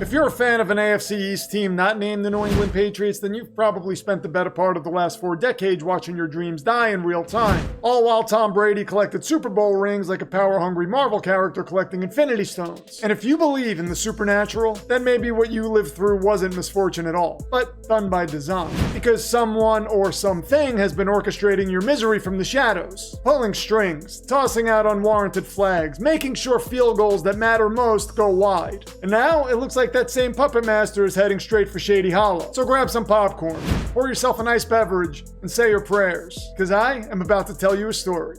If you're a fan of an AFC East team not named the New England Patriots, then you've probably spent the better part of the last 4 decades watching your dreams die in real time. All while Tom Brady collected Super Bowl rings like a power-hungry Marvel character collecting Infinity Stones. And if you believe in the supernatural, then maybe what you lived through wasn't misfortune at all, but done by design. Because someone or something has been orchestrating your misery from the shadows, pulling strings, tossing out unwarranted flags, making sure field goals that matter most go wide. And now it looks like that same puppet master is heading straight for Shady Hollow. So grab some popcorn, pour yourself a nice beverage, and say your prayers, because I am about to tell you a story.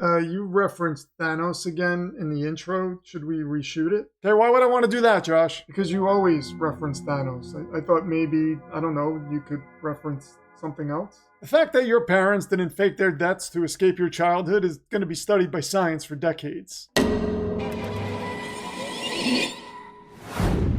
You referenced Thanos again in the intro. Should we reshoot it? Okay, why would I want to do that, Josh? Because you always reference Thanos. I thought maybe, I don't know, you could reference something else? The fact that your parents didn't fake their deaths to escape your childhood is going to be studied by science for decades.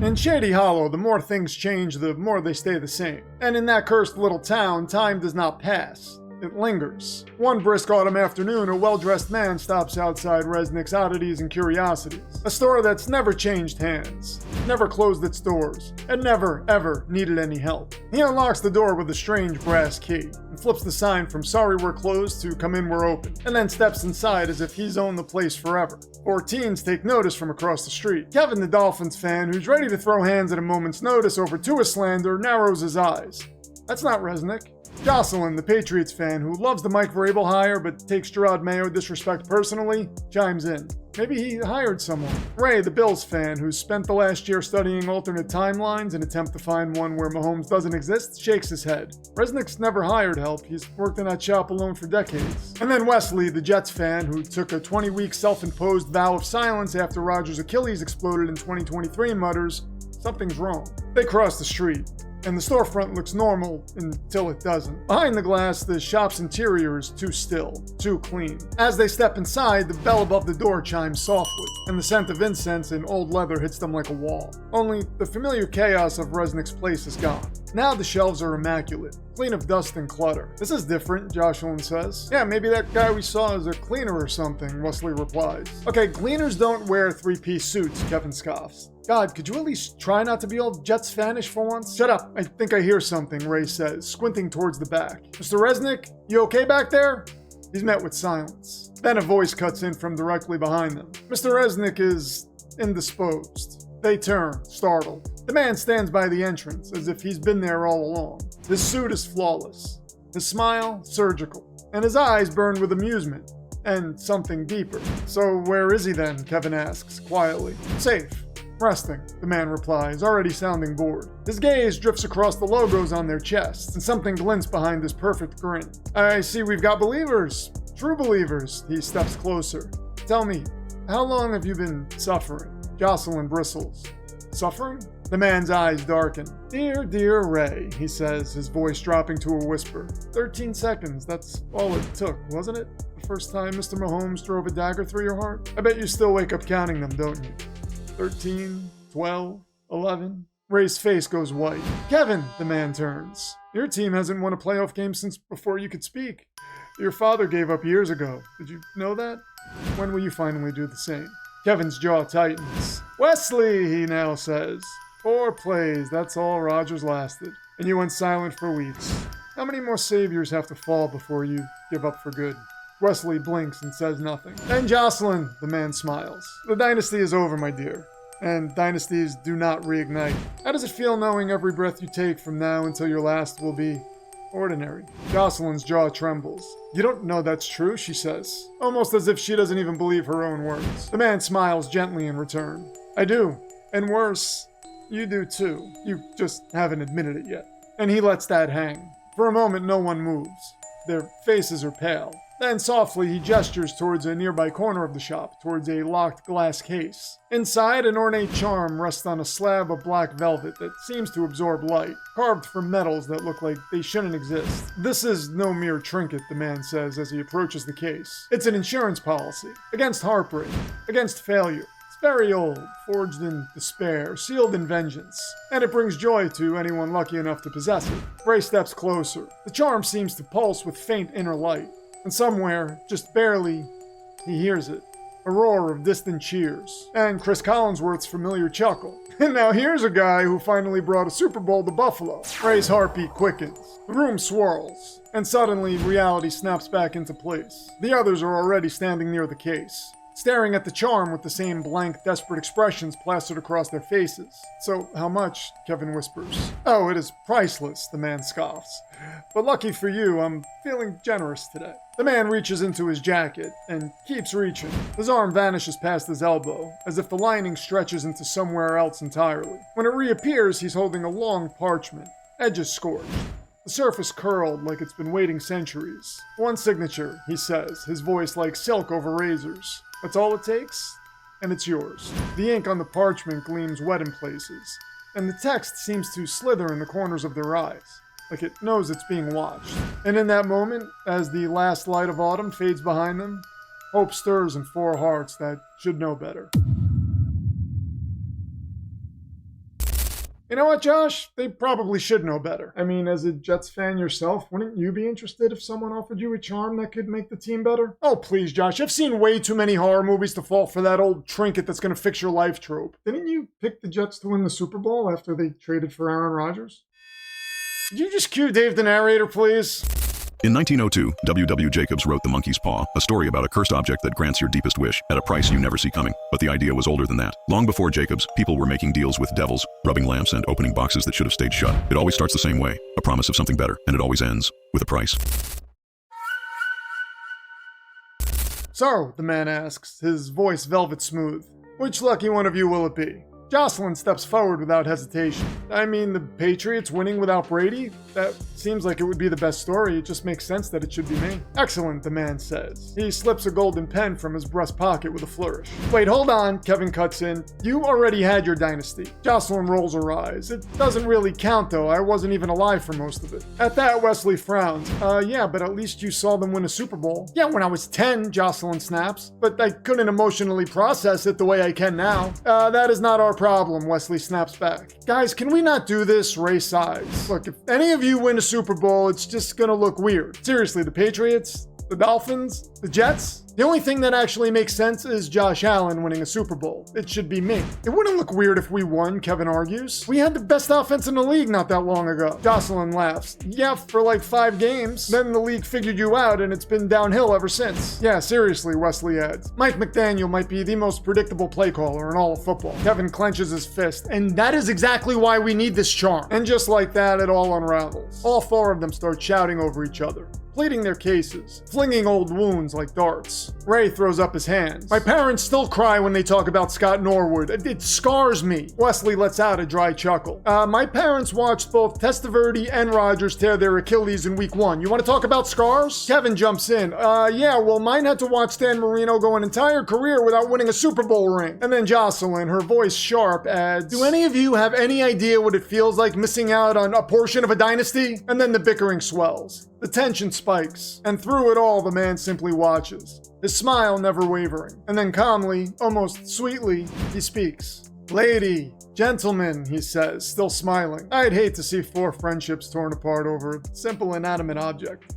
In Shady Hollow, the more things change, the more they stay the same. And in that cursed little town, time does not pass. It lingers. One brisk autumn afternoon, a well-dressed man stops outside Resnick's Oddities and Curiosities, a store that's never changed hands, never closed its doors, and never, ever needed any help. He unlocks the door with a strange brass key, and flips the sign from "Sorry we're closed" to "Come in, we're open," and then steps inside as if he's owned the place forever. 4 teens take notice from across the street. Kevin, the Dolphins fan, who's ready to throw hands at a moment's notice over Tua slander, narrows his eyes. That's not Resnick. Jocelyn, the Patriots fan, who loves the Mike Vrabel hire but takes Gerard Mayo disrespect personally, chimes in. Maybe he hired someone. Ray, the Bills fan, who's spent the last year studying alternate timelines in an attempt to find one where Mahomes doesn't exist, shakes his head. Resnick's never hired help. He's worked in that shop alone for decades. And then Wesley, the Jets fan, who took a 20-week self-imposed vow of silence after Rodgers' Achilles exploded in 2023, mutters, "Something's wrong." They cross the street, and the storefront looks normal until it doesn't. Behind the glass, the shop's interior is too still, too clean. As they step inside, the bell above the door chimes softly, and the scent of incense and old leather hits them like a wall. Only the familiar chaos of Resnick's place is gone. Now the shelves are immaculate, clean of dust and clutter. "This is different," Jocelyn says. "Yeah, maybe that guy we saw is a cleaner or something," Wesley replies. "Okay, cleaners don't wear 3-piece suits," Kevin scoffs. "God, could you at least try not to be all Jets fanish for once?" "Shut up, I think I hear something," Ray says, squinting towards the back. "Mr. Resnick, you okay back there?" He's met with silence. Then a voice cuts in from directly behind them. "Mr. Resnick is indisposed." They turn, startled. The man stands by the entrance, as if he's been there all along. His suit is flawless, his smile surgical, and his eyes burn with amusement, and something deeper. "So where is he then?" Kevin asks, quietly. "Safe. Resting," the man replies, already sounding bored. His gaze drifts across the logos on their chests, and something glints behind his perfect grin. "I see we've got believers. True believers." He steps closer. "Tell me, how long have you been suffering?" Jocelyn bristles. "Suffering?" The man's eyes darken. Dear Ray," he says, his voice dropping to a whisper. 13 seconds, that's all it took, wasn't it? The first time Mr. Mahomes drove a dagger through your heart? I bet you still wake up counting them, don't you? 13, 12, 11. Ray's face goes white. "Kevin," the man turns. "Your team hasn't won a playoff game since before you could speak. Your father gave up years ago. Did you know that? When will you finally do the same?" Kevin's jaw tightens. "Wesley," he now says. 4 plays, that's all Rodgers lasted. And you went silent for weeks. How many more saviors have to fall before you give up for good?" Wesley blinks and says nothing. "Then Jocelyn," the man smiles. "The dynasty is over, my dear. And dynasties do not reignite. How does it feel knowing every breath you take from now until your last will be ordinary?" Jocelyn's jaw trembles. "You don't know that's true," she says, almost as if she doesn't even believe her own words. The man smiles gently in return. "I do. And worse, you do too. You just haven't admitted it yet." And he lets that hang. For a moment, no one moves. Their faces are pale. Then softly he gestures towards a nearby corner of the shop, towards a locked glass case. Inside, an ornate charm rests on a slab of black velvet that seems to absorb light, carved from metals that look like they shouldn't exist. "This is no mere trinket," the man says as he approaches the case. "It's an insurance policy. Against heartbreak. Against failure. It's very old, forged in despair, sealed in vengeance, and it brings joy to anyone lucky enough to possess it." Ray steps closer. The charm seems to pulse with faint inner light. And somewhere, just barely, he hears it. A roar of distant cheers, and Chris Collinsworth's familiar chuckle. And now here's a guy who finally brought a Super Bowl to Buffalo. Ray's heartbeat quickens. The room swirls, and suddenly reality snaps back into place. The others are already standing near the case, staring at the charm with the same blank, desperate expressions plastered across their faces. "So, how much?" Kevin whispers. "Oh, it is priceless," the man scoffs. "But lucky for you, I'm feeling generous today." The man reaches into his jacket and keeps reaching. His arm vanishes past his elbow, as if the lining stretches into somewhere else entirely. When it reappears, he's holding a long parchment, edges scorched. The surface curled like it's been waiting centuries. "One signature," he says, his voice like silk over razors. "That's all it takes, and it's yours." The ink on the parchment gleams wet in places, and the text seems to slither in the corners of their eyes, like it knows it's being watched. And in that moment, as the last light of autumn fades behind them, hope stirs in four hearts that should know better. You know what, Josh? They probably should know better. I mean, as a Jets fan yourself, wouldn't you be interested if someone offered you a charm that could make the team better? Oh, please, Josh. I've seen way too many horror movies to fall for that old trinket that's going to fix your life trope. Didn't you pick the Jets to win the Super Bowl after they traded for Aaron Rodgers? Could you just cue Dave the narrator, please? In 1902, W. Jacobs wrote The Monkey's Paw, a story about a cursed object that grants your deepest wish at a price you never see coming. But the idea was older than that. Long before Jacobs, people were making deals with devils, rubbing lamps, and opening boxes that should have stayed shut. It always starts the same way, a promise of something better, and it always ends with a price. "So," the man asks, his voice velvet smooth, "which lucky one of you will it be?" Jocelyn steps forward without hesitation. "I mean, the Patriots winning without Brady? That seems like it would be the best story. It just makes sense that it should be me." "Excellent," the man says. He slips a golden pen from his breast pocket with a flourish. "Wait, hold on," Kevin cuts in. "You already had your dynasty." Jocelyn rolls her eyes. "It doesn't really count, though. I wasn't even alive for most of it." At that, Wesley frowns. Yeah, but at least you saw them win a Super Bowl." "Yeah, when I was 10, Jocelyn snaps. "But I couldn't emotionally process it the way I can now." That is not our problem," Wesley snaps back. "Guys, can we not do this?" Ray sighs. "Look, if any of you win a Super Bowl, it's just gonna look weird. Seriously, the Patriots, the Dolphins, the Jets? The only thing that actually makes sense is Josh Allen winning a Super Bowl. It should be me." "It wouldn't look weird if we won," Kevin argues. "We had the best offense in the league not that long ago." Jocelyn laughs. "Yeah, for like 5 games. Then the league figured you out and it's been downhill ever since." "Yeah, seriously," Wesley adds. "Mike McDaniel might be the most predictable play caller in all of football." Kevin clenches his fist. "And that is exactly why we need this charm." And just like that, it all unravels. All 4 of them start shouting over each other, pleading their cases, flinging old wounds like darts. Ray throws up his hands. "My parents still cry when they talk about Scott Norwood. It scars me." Wesley lets out a dry chuckle. My parents watched both Testaverde and Rodgers tear their Achilles in week 1. You want to talk about scars?" Kevin jumps in. Yeah, well, mine had to watch Stan Marino go an entire career without winning a Super Bowl ring." And then Jocelyn, her voice sharp, adds, "Do any of you have any idea what it feels like missing out on a portion of a dynasty?" And then the bickering swells. The tension spikes, and through it all, the man simply watches, his smile never wavering. And then calmly, almost sweetly, he speaks. "Lady, gentlemen," he says, still smiling. "I'd hate to see 4 friendships torn apart over a simple inanimate object.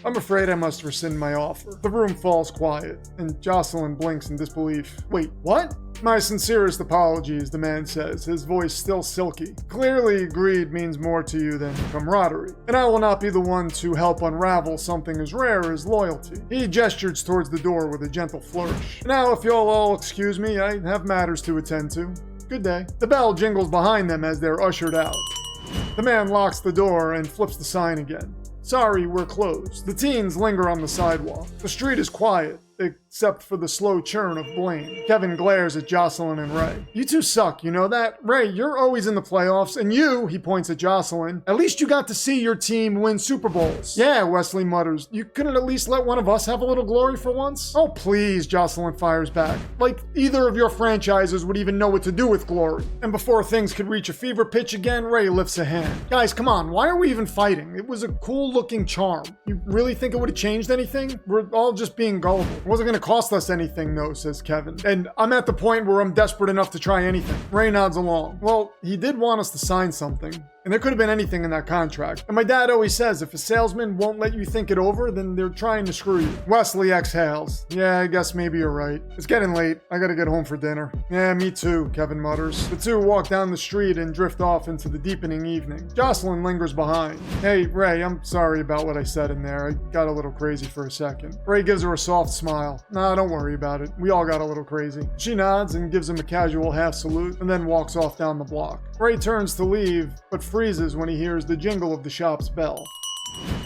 I'm afraid I must rescind my offer." The room falls quiet, and Jocelyn blinks in disbelief. "Wait, what?" "My sincerest apologies," the man says, his voice still silky. "Clearly greed means more to you than camaraderie, and I will not be the one to help unravel something as rare as loyalty." He gestures towards the door with a gentle flourish. "Now, if you'll all excuse me, I have matters to attend to. Good day." The bell jingles behind them as they're ushered out. The man locks the door and flips the sign again. "Sorry, we're closed." The teens linger on the sidewalk. The street is quiet, except for the slow churn of blame. Kevin glares at Jocelyn and Ray. "You two suck, you know that? Ray, you're always in the playoffs, and you," he points at Jocelyn, "at least you got to see your team win Super Bowls." "Yeah," Wesley mutters. "You couldn't at least let one of us have a little glory for once?" "Oh, please," Jocelyn fires back. "Like either of your franchises would even know what to do with glory." And before things could reach a fever pitch again, Ray lifts a hand. "Guys, come on, why are we even fighting? It was a cool-looking charm. You really think it would have changed anything? We're all just being gullible." "It wasn't going to cost us anything, though," says Kevin. "And I'm at the point where I'm desperate enough to try anything." Ray nods along. "Well, he did want us to sign something. And there could have been anything in that contract. And my dad always says if a salesman won't let you think it over, then they're trying to screw you. Wesley exhales. Yeah, I guess maybe you're right. It's getting late. I gotta get home for dinner. Yeah, me too, Kevin mutters. The two walk down the street and drift off into the deepening evening. Jocelyn lingers behind. Hey, Ray, I'm sorry about what I said in there. I got a little crazy for a second. Ray gives her a soft smile. Nah, don't worry about it. We all got a little crazy. She nods and gives him a casual half salute and then walks off down the block. Ray turns to leave, but freezes when he hears the jingle of the shop's bell.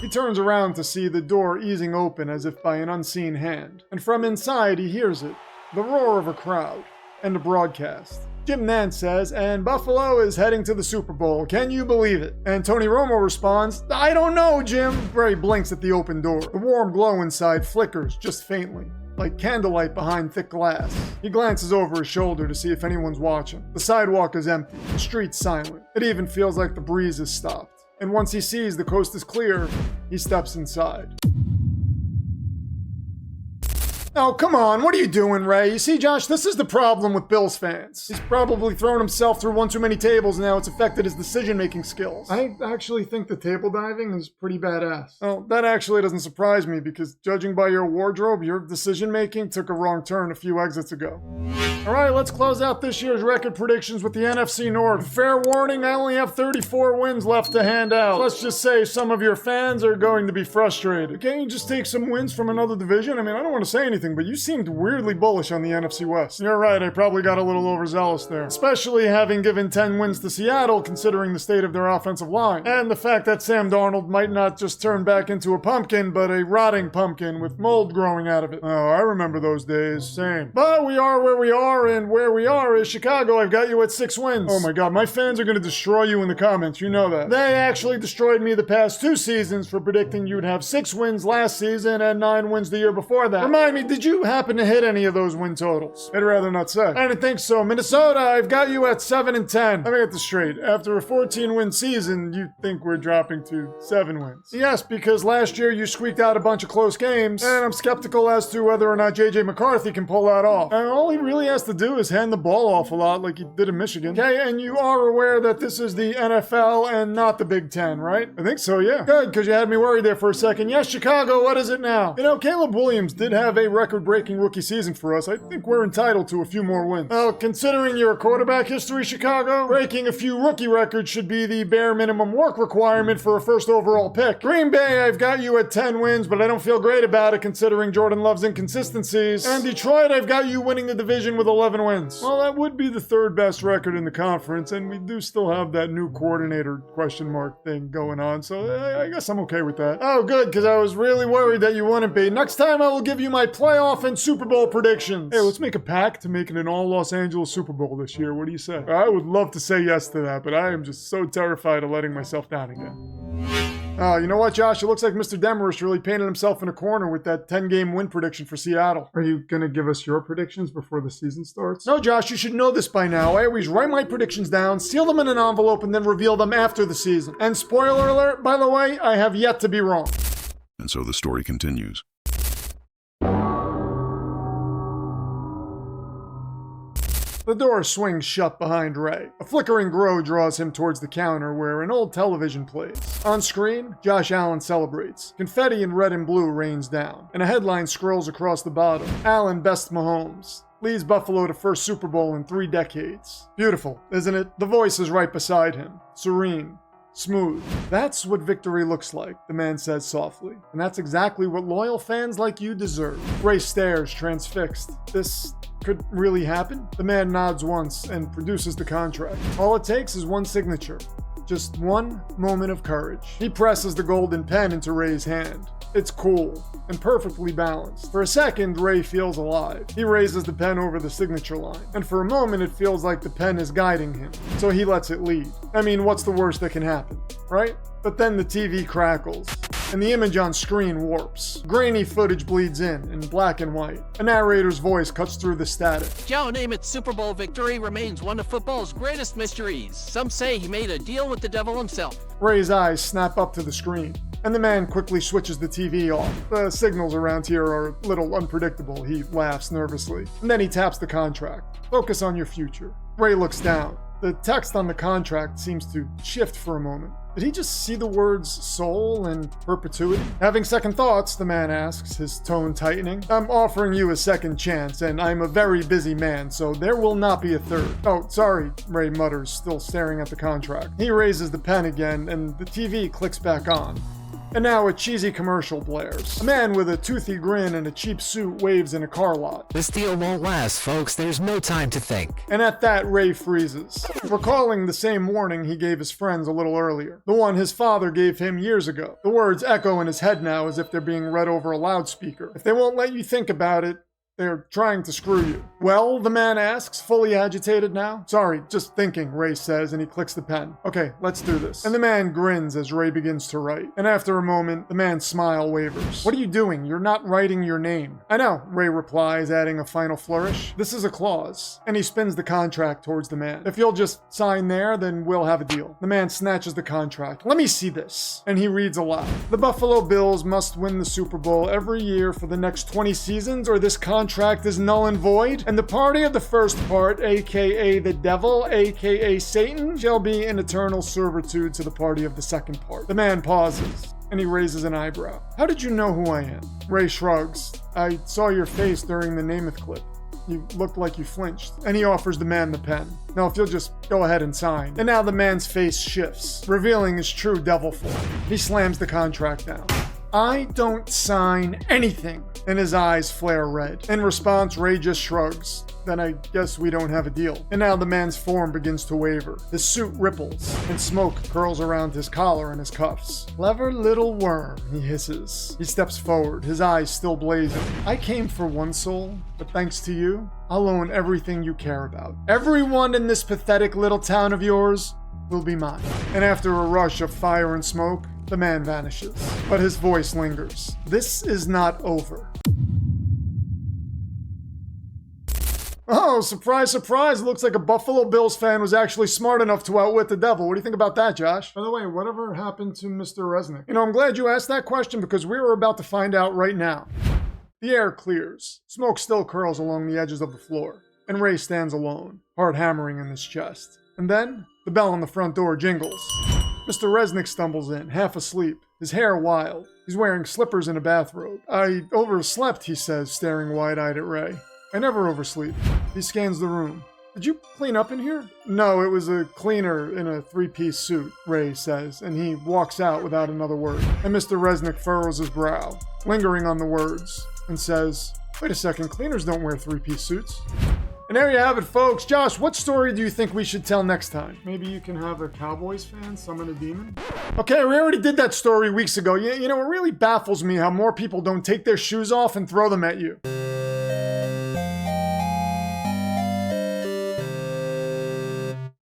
He turns around to see the door easing open as if by an unseen hand. And from inside he hears it. The roar of a crowd. And a broadcast. Jim Nantz says, and Buffalo is heading to the Super Bowl. Can you believe it? And Tony Romo responds, I don't know, Jim. Ray blinks at the open door. The warm glow inside flickers, just faintly, like candlelight behind thick glass. He glances over his shoulder to see if anyone's watching. The sidewalk is empty, the street's silent. It even feels like the breeze has stopped. And once he sees the coast is clear, he steps inside. Oh, come on, what are you doing, Ray? You see, Josh, this is the problem with Bills fans. He's probably thrown himself through one too many tables and now it's affected his decision-making skills. I actually think the table diving is pretty badass. Well, that actually doesn't surprise me because judging by your wardrobe, your decision-making took a wrong turn a few exits ago. All right, let's close out this year's record predictions with the NFC North. Fair warning, I only have 34 wins left to hand out. Let's just say some of your fans are going to be frustrated. Can't you just take some wins from another division? I mean, I don't want to say anything, but you seemed weirdly bullish on the NFC West. You're right, I probably got a little overzealous there. Especially having given 10 wins to Seattle, considering the state of their offensive line. And the fact that Sam Darnold might not just turn back into a pumpkin, but a rotting pumpkin with mold growing out of it. Oh, I remember those days. Same. But we are where we are, and where we are is Chicago. I've got you at 6 wins. Oh my god, my fans are going to destroy you in the comments. You know that. They actually destroyed me the past 2 seasons for predicting you'd have 6 wins last season and 9 wins the year before that. Remind me, did you happen to hit any of those win totals? I'd rather not say. I didn't think so. Minnesota, I've got you at 7 and 10. Let me get this straight. After a 14-win season, you think we're dropping to 7 wins. Yes, because last year you squeaked out a bunch of close games, and I'm skeptical as to whether or not JJ McCarthy can pull that off. And all he really has to do is hand the ball off a lot like he did in Michigan. Okay, and you are aware that this is the NFL and not the Big Ten, right? I think so, yeah. Good, because you had me worried there for a second. Yes, Chicago, what is it now? You know, Caleb Williams did have a record-breaking rookie season for us. I think we're entitled to a few more wins. Well, considering your quarterback history, Chicago, breaking a few rookie records should be the bare minimum work requirement for a first overall pick. Green Bay, I've got you at 10 wins, but I don't feel great about it considering Jordan Love's inconsistencies. And Detroit, I've got you winning the division with 11 wins. Well, that would be the 3rd best record in the conference, and we do still have that new coordinator question mark thing going on, so I guess I'm okay with that. Oh, good, because I was really worried that you wouldn't be. Next time I will give you my playoff and Super Bowl predictions. Hey, let's make a pact to make it an all Los Angeles Super Bowl this year. What do you say? I would love to say yes to that, but I am just so terrified of letting myself down again. Oh, you know what, Josh? It looks like Mr. Demarest really painted himself in a corner with that 10-game win prediction for Seattle. Are you going to give us your predictions before the season starts? No, Josh, you should know this by now. I always write my predictions down, seal them in an envelope, and then reveal them after the season. And spoiler alert, by the way, I have yet to be wrong. And so the story continues. The door swings shut behind Ray. A flickering glow draws him towards the counter where an old television plays. On screen, Josh Allen celebrates. Confetti in red and blue rains down, and a headline scrolls across the bottom. Allen bests Mahomes. Leads Buffalo to first Super Bowl in 3 decades. Beautiful, isn't it? The voice is right beside him. Serene. Smooth. That's what victory looks like, the man says softly. And that's exactly what loyal fans like you deserve. Ray stares, transfixed. This could really happen? The man nods once and produces the contract. All it takes is one signature. Just one moment of courage. He presses the golden pen into Ray's hand. It's cool and perfectly balanced. For a second, Ray feels alive. He raises the pen over the signature line, and for a moment it feels like the pen is guiding him, so he lets it lead. I mean, what's the worst that can happen, right? But then the TV crackles, and the image on screen warps. Grainy footage bleeds in black and white. A narrator's voice cuts through the static. Joe Namath's Super Bowl victory remains one of football's greatest mysteries. Some say he made a deal with the devil himself. Ray's eyes snap up to the screen, and the man quickly switches the TV off. The signals around here are a little unpredictable, he laughs nervously. And then he taps the contract. Focus on your future. Ray looks down. The text on the contract seems to shift for a moment. Did he just see the words soul and perpetuity? Having second thoughts, the man asks, his tone tightening. I'm offering you a second chance, and I'm a very busy man, so there will not be a third. Oh, sorry, Ray mutters, still staring at the contract. He raises the pen again, and the TV clicks back on. And now a cheesy commercial blares. A man with a toothy grin and a cheap suit waves in a car lot. This deal won't last, folks. There's no time to think. And at that, Ray freezes, recalling the same warning he gave his friends a little earlier. The one his father gave him years ago. The words echo in his head now as if they're being read over a loudspeaker. If they won't let you think about it, they're trying to screw you. Well, the man asks, fully agitated now. Sorry, just thinking, Ray says, and he clicks the pen. Okay, let's do this. And the man grins as Ray begins to write. And after a moment, the man's smile wavers. What are you doing? You're not writing your name. I know, Ray replies, adding a final flourish. This is a clause. And he spins the contract towards the man. If you'll just sign there, then we'll have a deal. The man snatches the contract. Let me see this. And he reads aloud. The Buffalo Bills must win the Super Bowl every year for the next 20 seasons, or this contract is null and void, and the party of the first part, aka the devil, aka Satan, shall be in eternal servitude to the party of the second part. The man pauses, and he raises an eyebrow. How did you know who I am? Ray shrugs. I saw your face during the Namath clip. You looked like you flinched. And he offers the man the pen. Now, if you'll just go ahead and sign. And now the man's face shifts, revealing his true devil form. He slams the contract down. I don't sign anything. And his eyes flare red. In response, Ray just shrugs. Then I guess we don't have a deal. And now the man's form begins to waver. His suit ripples, and smoke curls around his collar and his cuffs. Clever little worm, he hisses. He steps forward, his eyes still blazing. I came for one soul, but thanks to you, I'll own everything you care about. Everyone in this pathetic little town of yours will be mine. And after a rush of fire and smoke, the man vanishes, but his voice lingers. This is not over. Oh, surprise, surprise. It looks like a Buffalo Bills fan was actually smart enough to outwit the devil. What do you think about that, Josh? By the way, whatever happened to Mr. Resnick? You know, I'm glad you asked that question because we were about to find out right now. The air clears. Smoke still curls along the edges of the floor. And Ray stands alone, heart hammering in his chest. And then, the bell on the front door jingles. Mr. Resnick stumbles in, half asleep, his hair wild. He's wearing slippers and a bathrobe. I overslept, he says, staring wide-eyed at Ray. I never oversleep. He scans the room. Did you clean up in here? No, it was a cleaner in a three-piece suit, Ray says, and he walks out without another word. And Mr. Resnick furrows his brow, lingering on the words, and says, wait a second, cleaners don't wear three-piece suits. And there you have it, folks. Josh, what story do you think we should tell next time? Maybe you can have a Cowboys fan summon a demon? Okay, we already did that story weeks ago. You know, it really baffles me how more people don't take their shoes off and throw them at you.